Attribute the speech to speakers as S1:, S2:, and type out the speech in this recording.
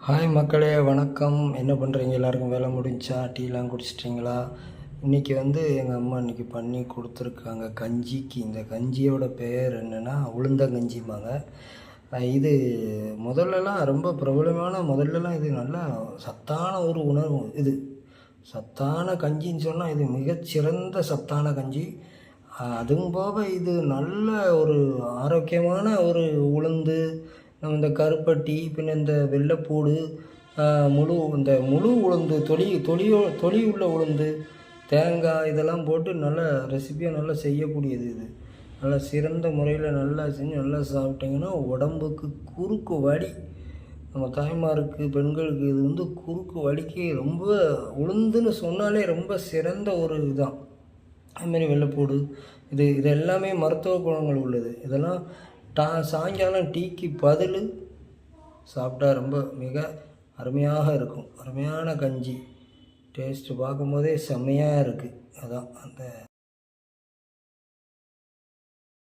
S1: Hi மக்களே, வணக்கம். என்ன பண்ணுறீங்க? எல்லாருக்கும் வேலை முடிஞ்சா? டீலாம் குடிச்சிட்டிங்களா? இன்றைக்கி எங்கள் அம்மா இன்றைக்கி பண்ணி கொடுத்துருக்காங்க கஞ்சிக்கு. இந்த கஞ்சியோட பெயர் என்னென்னா உளுந்தங்கஞ்சிம்பாங்க. இது முதல்லலாம் ரொம்ப முதல்லலாம் இது நல்லா சத்தான ஒரு உணவு. இது சத்தான கஞ்சின்னு சொன்னால் இது மிகச்சிறந்த சத்தான கஞ்சி. அதுவும் போக இது நல்ல ஒரு ஆரோக்கியமான ஒரு உளுந்து, இந்த கருப்பட்டி, பின்ன இந்த வெள்ளைப்பூடு, முழு உளுந்து, தொளி உள்ள உளுந்து, தேங்காய் இதெல்லாம் போட்டு நல்ல ரெசிப்பியாக நல்லா செய்யக்கூடியது. இது நல்லா சிறந்த முறையில் நல்லா செஞ்சு நல்லா சாப்பிட்டிங்கன்னா உடம்புக்கு குறுக்கு வலி, நம்ம தாய்மாருக்கு, பெண்களுக்கு இது குறுக்கு வலிக்கு ரொம்ப உளுந்துன்னு சொன்னாலே ரொம்ப சிறந்த ஒரு இதுதான். அதுமாரி வெள்ளைப்பூடு இது எல்லாமே மருத்துவ குணங்கள் உள்ளது. இதெல்லாம் சாயங்காலம் டீக்கு பதில் சாப்பிட்டா ரொம்ப மிக அருமையாக இருக்கும். அருமையான கஞ்சி, டேஸ்ட்டு பார்க்கும்போதே செம்மையாக இருக்குது. அதான் அந்த